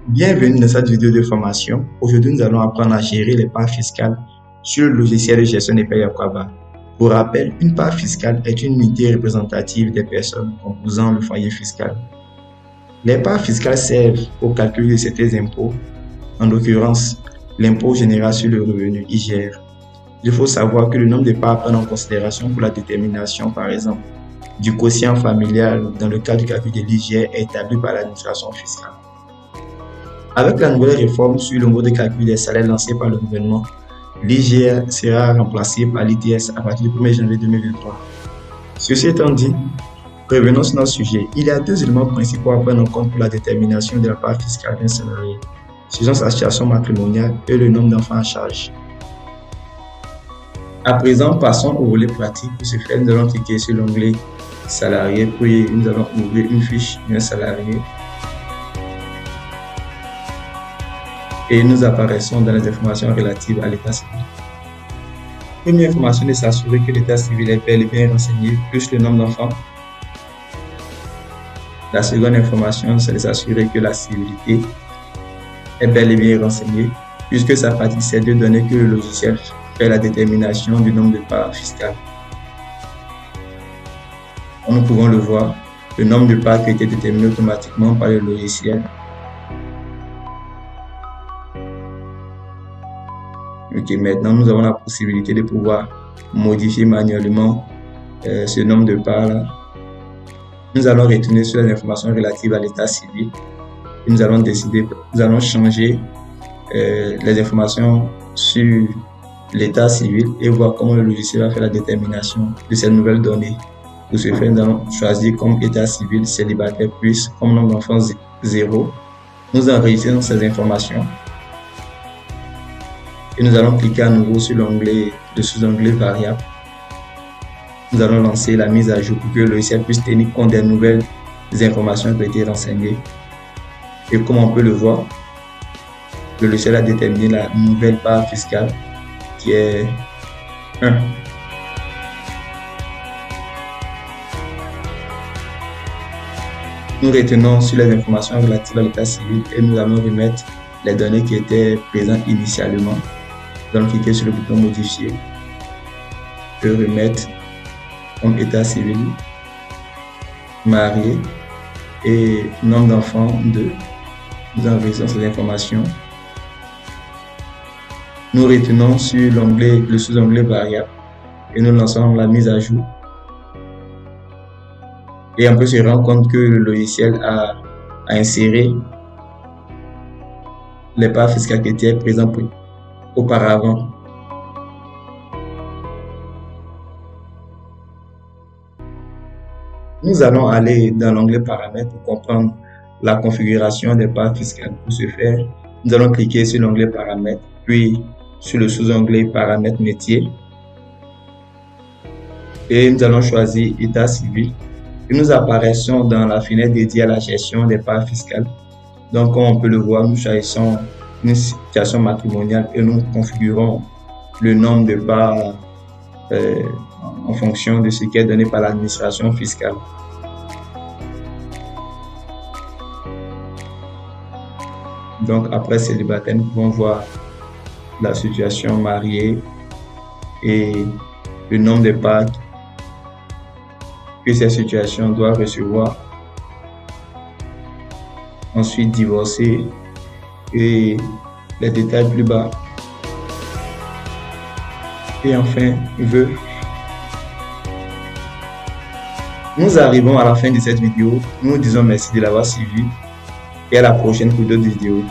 Bienvenue dans cette vidéo de formation. Aujourd'hui, nous allons apprendre à gérer les parts fiscales sur le logiciel de gestion des paies Aquaba. Pour rappel, une part fiscale est une unité représentative des personnes composant le foyer fiscal. Les parts fiscales servent au calcul de certains impôts, en l'occurrence l'impôt général sur le revenu (IGR). Il faut savoir que le nombre de parts à prendre en considération pour la détermination, par exemple, du quotient familial dans le cas du calcul de l'IGR est établi par l'administration fiscale. Avec la nouvelle réforme sur le mode de calcul des salaires lancée par le gouvernement, l'IGR sera remplacé par l'ITS à partir du 1er janvier 2023. Ceci étant dit, revenons sur notre sujet. Il y a deux éléments principaux à prendre en compte pour la détermination de la part fiscale d'un salarié. Ce sont sa situation matrimoniale et le nombre d'enfants à charge. À présent, passons au volet pratique. Pour ce faire, nous allons cliquer sur l'onglet salarié, puis nous allons ouvrir une fiche d'un salarié. Et nous apparaissons dans les informations relatives à l'état civil. Première information est de s'assurer que l'état civil est bel et bien renseigné, plus le nombre d'enfants. La seconde information, c'est de s'assurer que la civilité est bel et bien renseignée, puisque ça partie de ces deux données que le logiciel fait la détermination du nombre de parts fiscales. Comme nous pouvons le voir, le nombre de parts qui a été déterminé automatiquement par le logiciel. Ok, maintenant nous avons la possibilité de pouvoir modifier manuellement ce nombre de parts là. Nous allons retourner sur les informations relatives à l'état civil et nous allons changer les informations sur l'état civil et voir comment le logiciel va faire la détermination de ces nouvelles données. Pour ce faire, nous allons choisir comme état civil célibataire plus comme nombre d'enfants 0. Nous enregistrons ces informations. Et nous allons cliquer à nouveau sur l'onglet, le sous-onglet variable. Nous allons lancer la mise à jour pour que le logiciel puisse tenir compte des nouvelles informations qui ont été renseignées. Et comme on peut le voir, le logiciel a déterminé la nouvelle part fiscale qui est 1. Nous retenons sur les informations relatives à l'état civil et nous allons remettre les données qui étaient présentes initialement. Nous allons cliquer sur le bouton modifier et remettre comme état civil, marié et nombre d'enfants 2. Nous enregistrons ces informations. Nous retenons sur l'onglet, le sous-onglet variable et nous lançons la mise à jour. Et on peut se rendre compte que le logiciel a inséré les parts fiscales qui étaient présentes auparavant. Nous allons aller dans l'onglet paramètres pour comprendre la configuration des parts fiscales. Pour ce faire, nous allons cliquer sur l'onglet paramètres, puis sur le sous-onglet paramètres métiers. Et nous allons choisir état civil. Et nous apparaissons dans la fenêtre dédiée à la gestion des parts fiscales. Donc, comme on peut le voir, nous choisissons une situation matrimoniale et nous configurons le nombre de parts en fonction de ce qui est donné par l'administration fiscale. Donc, après célibataire, nous pouvons voir la situation mariée et le nombre de parts que cette situation doit recevoir. Ensuite, divorcé et les détails plus bas. Et enfin, veuve. Nous arrivons à la fin de cette vidéo. Nous vous disons merci de l'avoir suivi et à la prochaine pour d'autres vidéos.